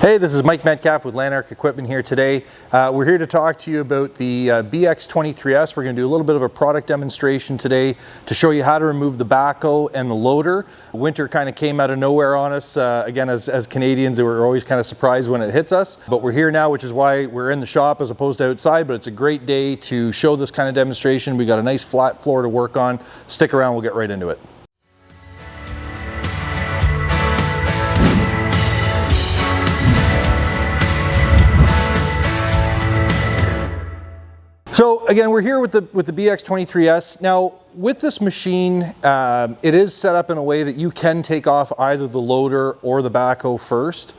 Hey, this is Mike Metcalf with Lanark Equipment here today. We're here to talk to you about the BX23S. We're going to do a little bit of a product demonstration today to show you how to remove the backhoe and the loader. Winter kind of came out of nowhere on us. Again, as Canadians, we're always kind of surprised when it hits us. But we're here now, which is why we're in the shop as opposed to outside. But it's a great day to show this kind of demonstration. We got a nice flat floor to work on. Stick around, we'll get right into it. So again, we're here with the BX23S. Now, with this machine, it is set up in a way that you can take off either the loader or the backhoe first.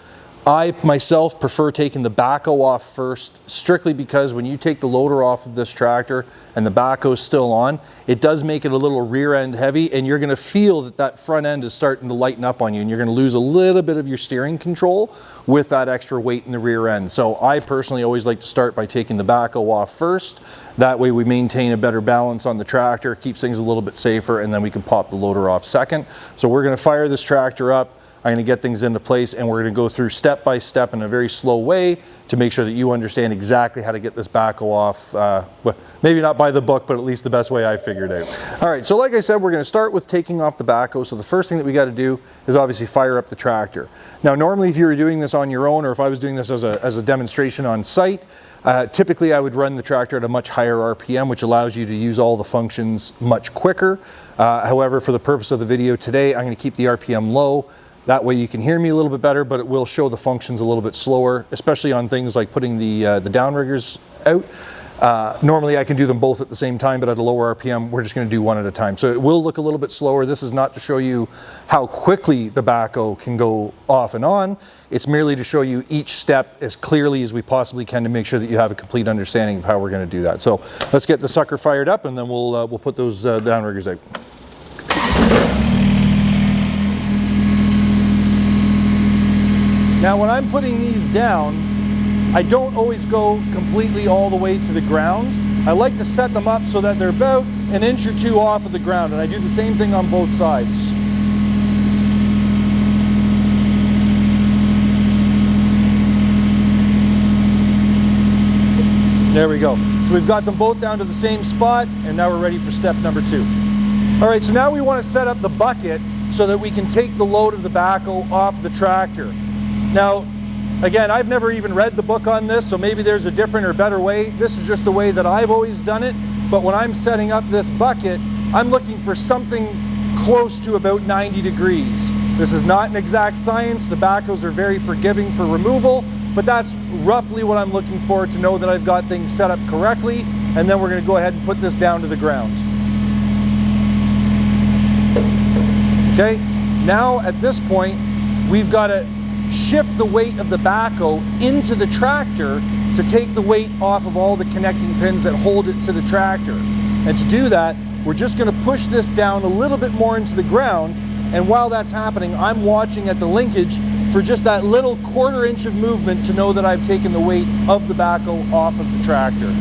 I myself prefer taking the backhoe off first, strictly because when you take the loader off of this tractor and the backhoe's still on, it does make it a little rear end heavy, and you're gonna feel that that front end is starting to lighten up on you, and you're gonna lose a little bit of your steering control with that extra weight in the rear end. So I personally always like to start by taking the backhoe off first. That way we maintain a better balance on the tractor, keeps things a little bit safer, and then we can pop the loader off second. So we're gonna fire this tractor up. I'm going to get things into place, and we're going to go through step by step in a very slow way to make sure that you understand exactly how to get this backhoe off, well, maybe not by the book, but at least the best way I figured out. All right, so like I said, we're going to start with taking off the backhoe. So the first thing that we got to do is obviously fire up the tractor. Now, normally if you were doing this on your own, or if I was doing this as a demonstration on site, typically I would run the tractor at a much higher RPM, which allows you to use all the functions much quicker. However, for the purpose of the video today, I'm going to keep the RPM low. That way you can hear me a little bit better, but it will show the functions a little bit slower, especially on things like putting the downriggers out. Normally I can do them both at the same time, but at a lower RPM, we're just going to do one at a time. So it will look a little bit slower. This is not to show you how quickly the backhoe can go off and on. It's merely to show you each step as clearly as we possibly can to make sure that you have a complete understanding of how we're going to do that. So let's get the sucker fired up, and then we'll put those downriggers out. Now when I'm putting these down, I don't always go completely all the way to the ground. I like to set them up so that they're about an inch or two off of the ground, and I do the same thing on both sides. There we go. So we've got them both down to the same spot, and now we're ready for step number 2. All right, so now we want to set up the bucket so that we can take the load of the backhoe off the tractor. Now, again, I've never even read the book on this, so maybe there's a different or better way. This is just the way that I've always done it. But when I'm setting up this bucket, I'm looking for something close to about 90 degrees. This is not an exact science. The backhoes are very forgiving for removal, but that's roughly what I'm looking for to know that I've got things set up correctly. And then we're going to go ahead and put this down to the ground. Okay, now at this point, we've got to shift the weight of the backhoe into the tractor to take the weight off of all the connecting pins that hold it to the tractor. And to do that, we're just going to push this down a little bit more into the ground, and while that's happening, I'm watching at the linkage for just that little quarter inch of movement to know that I've taken the weight of the backhoe off of the tractor.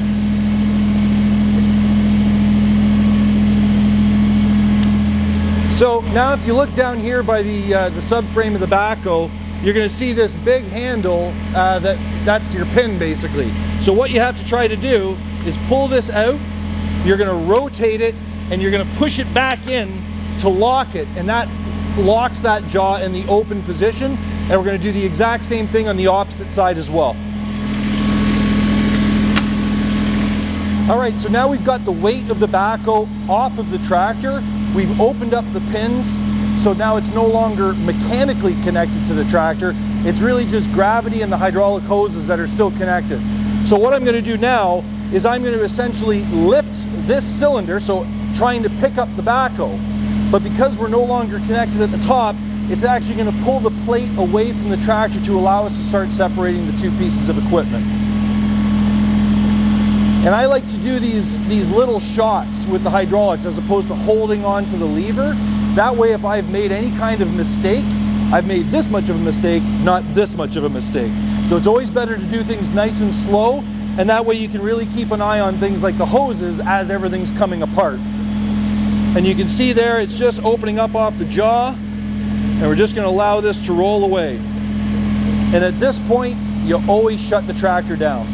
So now if you look down here by the subframe of the backhoe, you're going to see this big handle that's your pin basically. So what you have to try to do is pull this out, you're going to rotate it, and you're going to push it back in to lock it, and that locks that jaw in the open position. And we're going to do the exact same thing on the opposite side as well. All right, so now we've got the weight of the backhoe off of the tractor. We've opened up the pins. So now it's no longer mechanically connected to the tractor. It's really just gravity and the hydraulic hoses that are still connected. So what I'm going to do now is I'm going to essentially lift this cylinder, so trying to pick up the backhoe. But because we're no longer connected at the top, it's actually going to pull the plate away from the tractor to allow us to start separating the two pieces of equipment. And I like to do these little shots with the hydraulics as opposed to holding on to the lever. That way, if I've made any kind of mistake, I've made this much of a mistake, not this much of a mistake. So it's always better to do things nice and slow, and that way you can really keep an eye on things like the hoses as everything's coming apart. And you can see there, it's just opening up off the jaw, and we're just going to allow this to roll away. And at this point, you always shut the tractor down.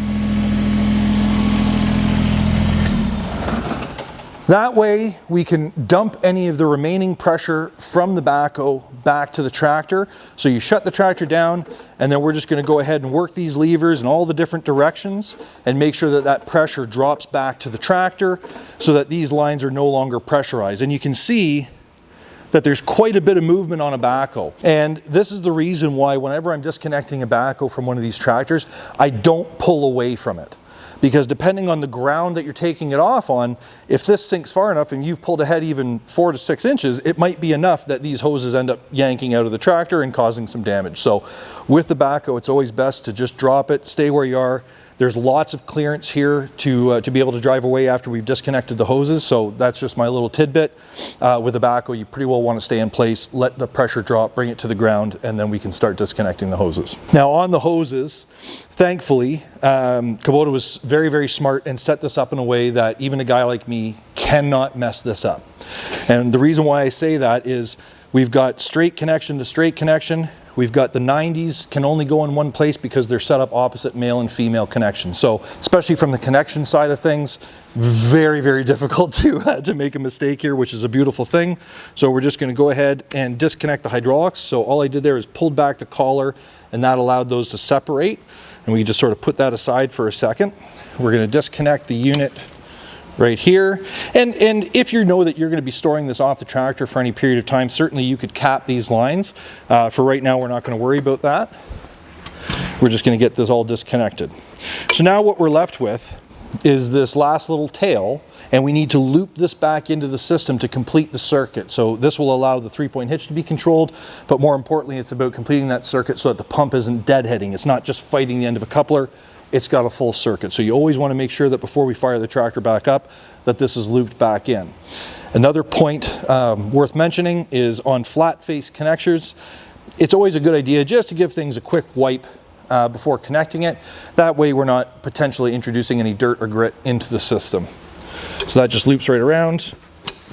That way we can dump any of the remaining pressure from the backhoe back to the tractor. So you shut the tractor down, and then we're just going to go ahead and work these levers in all the different directions and make sure that that pressure drops back to the tractor so that these lines are no longer pressurized. And you can see that there's quite a bit of movement on a backhoe. And this is the reason why whenever I'm disconnecting a backhoe from one of these tractors, I don't pull away from it. Because depending on the ground that you're taking it off on, if this sinks far enough and you've pulled ahead even 4 to 6 inches, it might be enough that these hoses end up yanking out of the tractor and causing some damage. So with the backhoe, it's always best to just drop it, stay where you are. There's lots of clearance here to be able to drive away after we've disconnected the hoses. So that's just my little tidbit. With the backhoe, you pretty well want to stay in place, let the pressure drop, bring it to the ground, and then we can start disconnecting the hoses. Now on the hoses, thankfully, Kubota was very, very smart and set this up in a way that even a guy like me cannot mess this up. And the reason why I say that is we've got straight connection to straight connection. We've got the 90s can only go in one place because they're set up opposite male and female connections. So especially from the connection side of things, very, very difficult to make a mistake here, which is a beautiful thing. So we're just going to go ahead and disconnect the hydraulics. So all I did there is pulled back the collar, and that allowed those to separate. And we just sort of put that aside for a second. We're going to disconnect the unit right here. And if you know that you're going to be storing this off the tractor for any period of time, certainly you could cap these lines. For right now, we're not going to worry about that. We're just going to get this all disconnected. So now what we're left with is this last little tail, and we need to loop this back into the system to complete the circuit. So this will allow the 3-point hitch to be controlled, but more importantly, it's about completing that circuit so that the pump isn't deadheading. It's not just fighting the end of a coupler. It's got a full circuit. So you always want to make sure that before we fire the tractor back up, that this is looped back in. Another point worth mentioning is on flat face connectors, it's always a good idea just to give things a quick wipe before connecting it. That way we're not potentially introducing any dirt or grit into the system. So that just loops right around,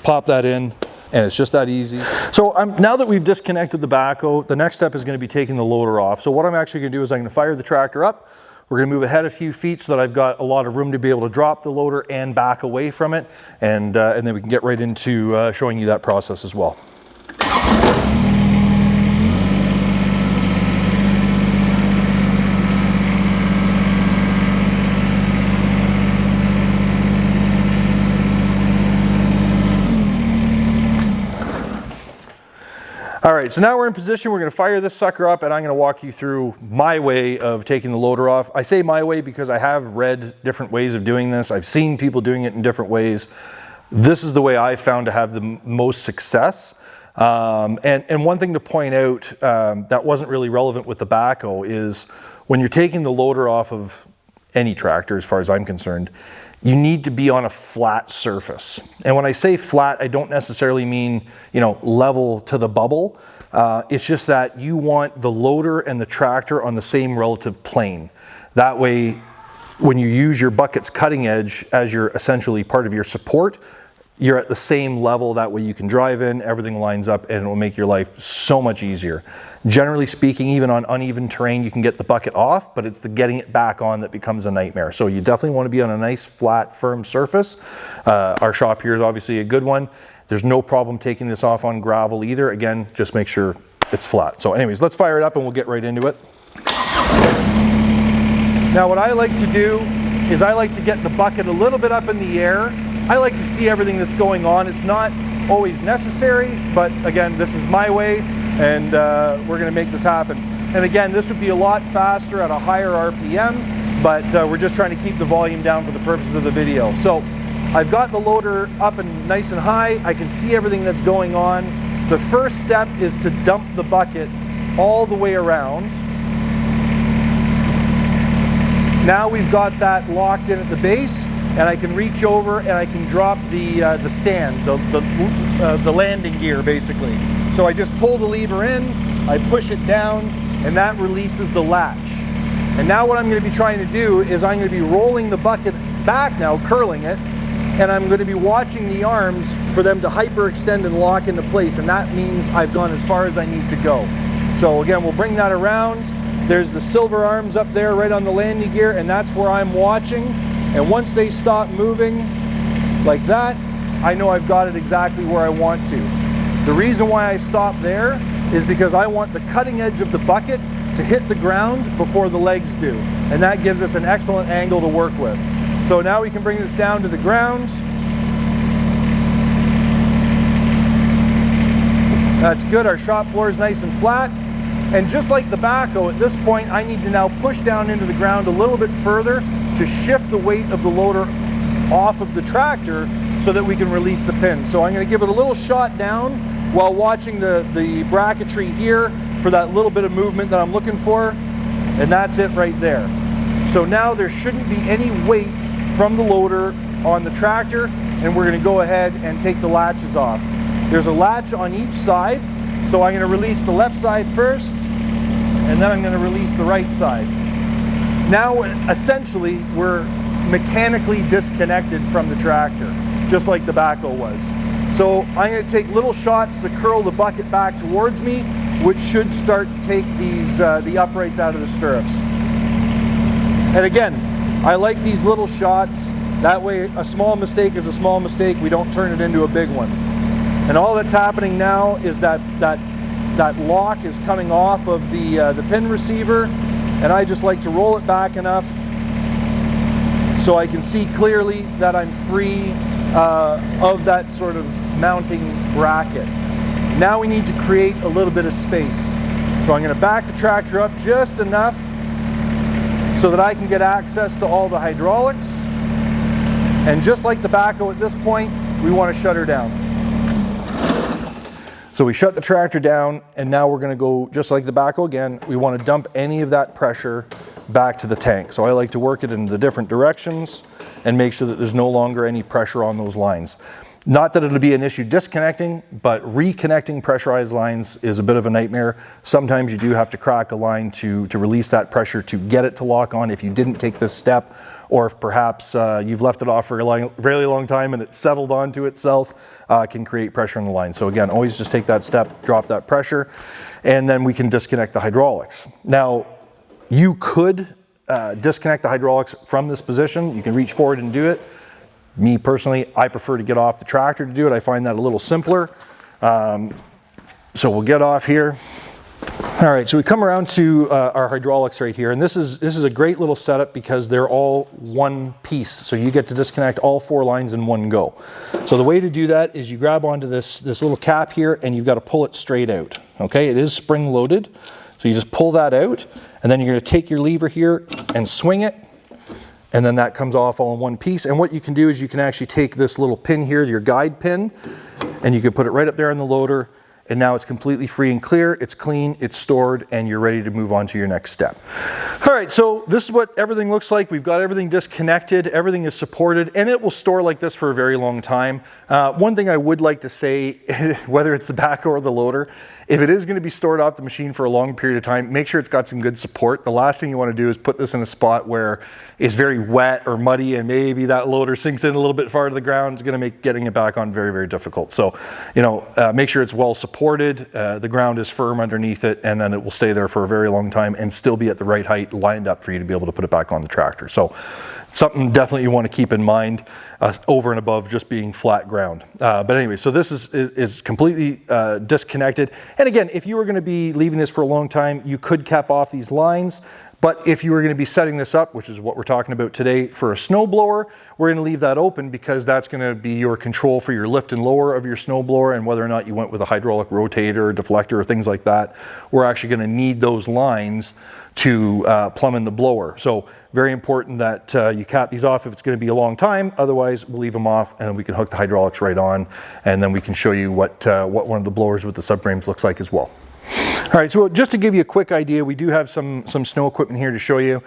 pop that in, and it's just that easy. So now that we've disconnected the backhoe, the next step is going to be taking the loader off. So what I'm actually going to do is I'm going to fire the tractor up. We're going to move ahead a few feet so that I've got a lot of room to be able to drop the loader and back away from it. And then we can get right into showing you that process as well. All right, so now we're in position. We're going to fire this sucker up, and I'm going to walk you through my way of taking the loader off. I say my way because I have read different ways of doing this. I've seen people doing it in different ways. This is the way I've found to have the most success. And one thing to point out that wasn't really relevant with the backhoe is when you're taking the loader off of any tractor, as far as I'm concerned, you need to be on a flat surface. And when I say flat, I don't necessarily mean, you know, level to the bubble. It's just that you want the loader and the tractor on the same relative plane. That way, when you use your bucket's cutting edge as your essentially part of your support, you're at the same level. That way you can drive in, everything lines up, and it will make your life so much easier. Generally speaking, even on uneven terrain, you can get the bucket off, but it's the getting it back on that becomes a nightmare. So you definitely want to be on a nice, flat, firm surface. Our shop here is obviously a good one. There's no problem taking this off on gravel either. Again, just make sure it's flat. So anyways, let's fire it up and we'll get right into it. Now what I like to do is I like to get the bucket a little bit up in the air. I like to see everything that's going on. It's not always necessary, but again, this is my way, and we're going to make this happen. And again, this would be a lot faster at a higher RPM, but we're just trying to keep the volume down for the purposes of the video. So I've got the loader up and nice and high. I can see everything that's going on. The first step is to dump the bucket all the way around. Now we've got that locked in at the base, and I can reach over and I can drop the stand, the landing gear basically. So I just pull the lever in, I push it down, and that releases the latch. And now what I'm going to be trying to do is I'm going to be rolling the bucket back now, curling it, and I'm going to be watching the arms for them to hyperextend and lock into place, and that means I've gone as far as I need to go. So again, we'll bring that around, There's the silver arms up there right on the landing gear, and that's where I'm watching. And once they stop moving like that, I know I've got it exactly where I want to. The reason why I stop there is because I want the cutting edge of the bucket to hit the ground before the legs do. And that gives us an excellent angle to work with. So now we can bring this down to the ground. That's good, our shop floor is nice and flat. And just like the backhoe, at this point, I need to now push down into the ground a little bit further to shift the weight of the loader off of the tractor so that we can release the pin. So I'm going to give it a little shot down while watching the bracketry here for that little bit of movement that I'm looking for. And that's it right there. So now there shouldn't be any weight from the loader on the tractor, and we're going to go ahead and take the latches off. There's a latch on each side, so I'm going to release the left side first, and then I'm going to release the right side. Now, essentially, we're mechanically disconnected from the tractor, just like the backhoe was. So I'm going to take little shots to curl the bucket back towards me, which should start to take these the uprights out of the stirrups. And again, I like these little shots. That way, a small mistake is a small mistake. We don't turn it into a big one. And all that's happening now is that lock is coming off of the pin receiver, and I just like to roll it back enough so I can see clearly that I'm free of that sort of mounting bracket. Now we need to create a little bit of space. So I'm going to back the tractor up just enough so that I can get access to all the hydraulics. And just like the backhoe at this point, we want to shut her down. So we shut the tractor down, and now we're going to go just like the backhoe again. We want to dump any of that pressure back to the tank. So I like to work it in the different directions and make sure that there's no longer any pressure on those lines. Not that it'll be an issue disconnecting, but reconnecting pressurized lines is a bit of a nightmare. Sometimes you do have to crack a line to release that pressure to get it to lock on if you didn't take this step, or if perhaps you've left it off for a really long time and it's settled onto itself, can create pressure in the line. So again, always just take that step, drop that pressure, and then we can disconnect the hydraulics. Now, you could disconnect the hydraulics from this position. You can reach forward and do it. Me personally, I prefer to get off the tractor to do it. I find that a little simpler. So we'll get off here. All right, so we come around to our hydraulics right here, and this is a great little setup because they're all one piece. So you get to disconnect all 4 lines in one go. So the way to do that is you grab onto this little cap here, and you've got to pull it straight out. Okay, it is spring loaded. So you just pull that out, and then you're going to take your lever here and swing it, and then that comes off all in one piece. And what you can do is you can actually take this little pin here, your guide pin, and you can put it right up there on the loader, and now it's completely free and clear, it's clean, it's stored, and you're ready to move on to your next step. All right, so this is what everything looks like. We've got everything disconnected, everything is supported, and it will store like this for a very long time. One thing I would like to say, whether it's the backhoe or the loader, if it is going to be stored off the machine for a long period of time, make sure it's got some good support. The last thing you want to do is put this in a spot where it's very wet or muddy, and maybe that loader sinks in a little bit far to the ground. It's going to make getting it back on very, very difficult. So, make sure it's well supported, the ground is firm underneath it, and then it will stay there for a very long time and still be at the right height, lined up for you to be able to put it back on the tractor. So, something definitely you want to keep in mind over and above just being flat ground. But anyway, so this is completely disconnected. And again, if you were going to be leaving this for a long time, you could cap off these lines. But if you were going to be setting this up, which is what we're talking about today, for a snowblower, we're going to leave that open because that's going to be your control for your lift and lower of your snowblower, and whether or not you went with a hydraulic rotator or deflector or things like that, we're actually going to need those lines to plumb in the blower. So very important that you cap these off if it's going to be a long time. Otherwise, we'll leave them off and we can hook the hydraulics right on, and then we can show you what one of the blowers with the subframes looks like as well. All right, so just to give you a quick idea, we do have some snow equipment here to show you.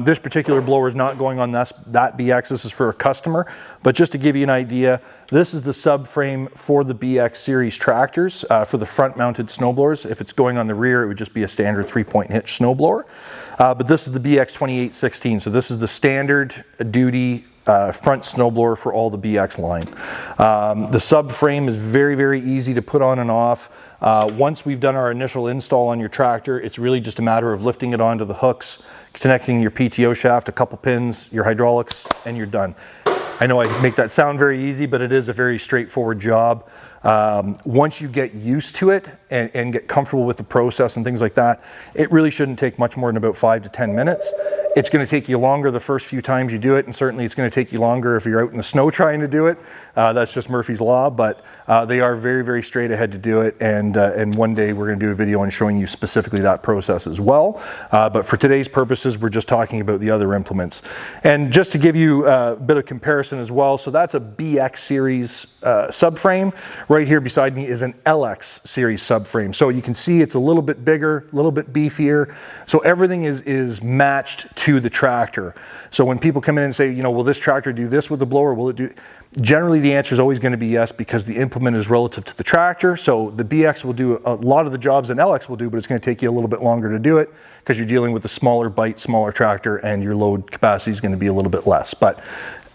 This particular blower is not going on that BX. This is for a customer, but just to give you an idea, this is the subframe for the BX series tractors for the front-mounted snowblowers. If it's going on the rear, it would just be a standard 3-point hitch snowblower. But this is the BX23S. So this is the standard duty front snowblower for all the BX line. The subframe is very, very easy to put on and off. Once we've done our initial install on your tractor, it's really just a matter of lifting it onto the hooks, connecting your PTO shaft, a couple pins, your hydraulics, and you're done. I know I make that sound very easy, but it is a very straightforward job. Once you get used to it and get comfortable with the process and things like that, it really shouldn't take much more than about 5 to 10 minutes. It's going to take you longer the first few times you do it, and certainly it's going to take you longer if you're out in the snow trying to do it. That's just Murphy's Law, but they are very, very straight ahead to do it, and one day we're going to do a video on showing you specifically that process as well. But for today's purposes, we're just talking about the other implements. And just to give you a bit of comparison as well, so that's a BX series subframe. Right here beside me is an LX series subframe. So you can see it's a little bit bigger, a little bit beefier. So everything is matched to the tractor. So when people come in and say, you know, will this tractor do this with the blower? Will it do? Generally, the answer is always going to be yes, because the implement is relative to the tractor. So the BX will do a lot of the jobs an LX will do, but it's going to take you a little bit longer to do it because you're dealing with a smaller bite, smaller tractor, and your load capacity is going to be a little bit less. But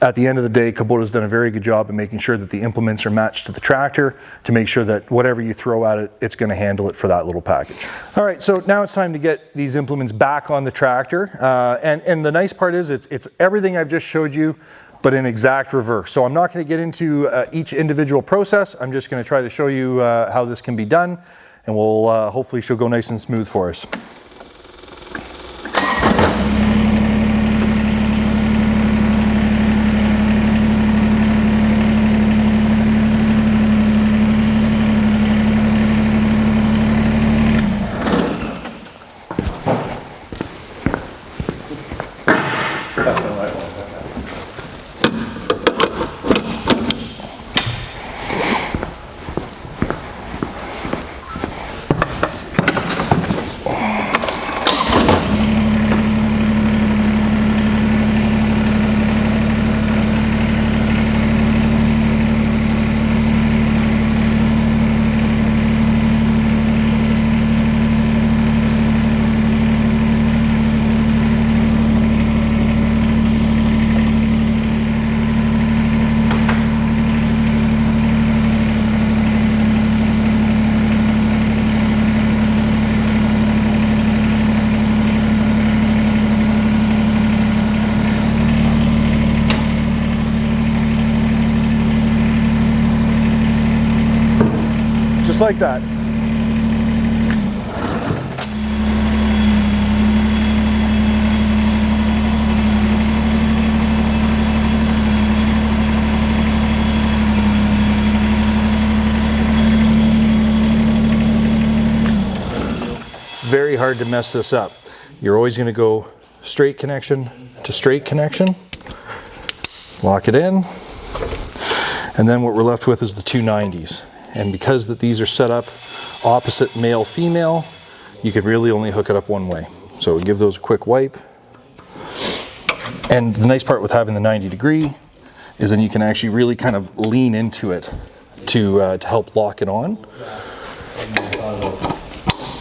at the end of the day, Kubota's done a very good job of making sure that the implements are matched to the tractor to make sure that whatever you throw at it, it's going to handle it for that little package. All right, so now it's time to get these implements back on the tractor. And the nice part is it's everything I've just showed you, but in exact reverse. So I'm not going to get into each individual process. I'm just going to try to show you how this can be done, and we'll hopefully she'll go nice and smooth for us. Just like that. Very hard to mess this up. You're always going to go straight connection to straight connection, lock it in, and then what we're left with is the 290s. And because that these are set up opposite male female, you can really only hook it up one way. So give those a quick wipe. And the nice part with having the 90 degree is then you can actually really kind of lean into it to help lock it on.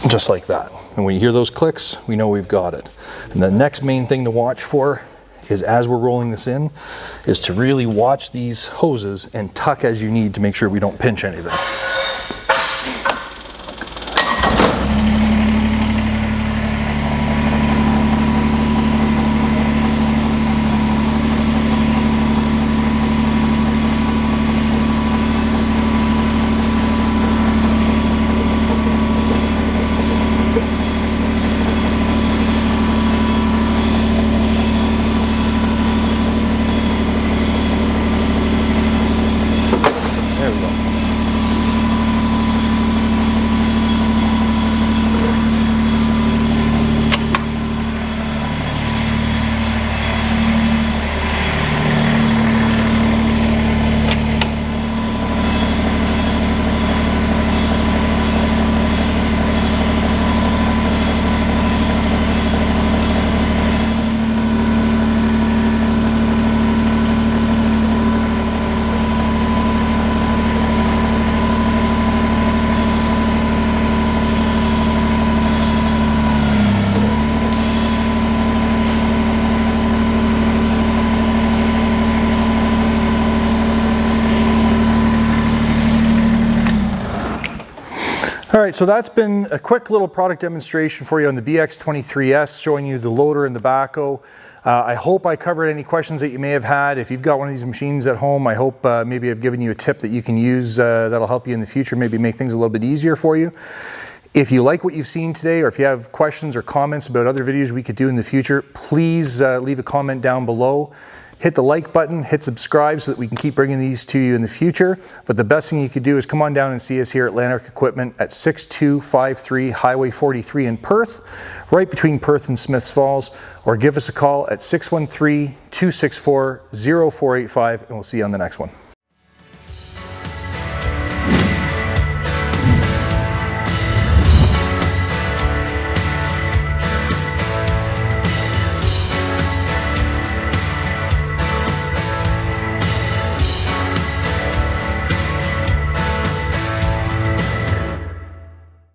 Just like that. And when you hear those clicks, we know we've got it. And the next main thing to watch for is, as we're rolling this in, is to really watch these hoses and tuck as you need to make sure we don't pinch anything. All right, so that's been a quick little product demonstration for you on the BX23S, showing you the loader and the backhoe. I hope I covered any questions that you may have had. If you've got one of these machines at home, I hope maybe I've given you a tip that you can use that'll help you in the future, maybe make things a little bit easier for you. If you like what you've seen today, or if you have questions or comments about other videos we could do in the future, please leave a comment down below. Hit the like button, hit subscribe so that we can keep bringing these to you in the future. But the best thing you could do is come on down and see us here at Lanark Equipment at 6253 Highway 43 in Perth, right between Perth and Smiths Falls, or give us a call at 613-264-0485, and we'll see you on the next one.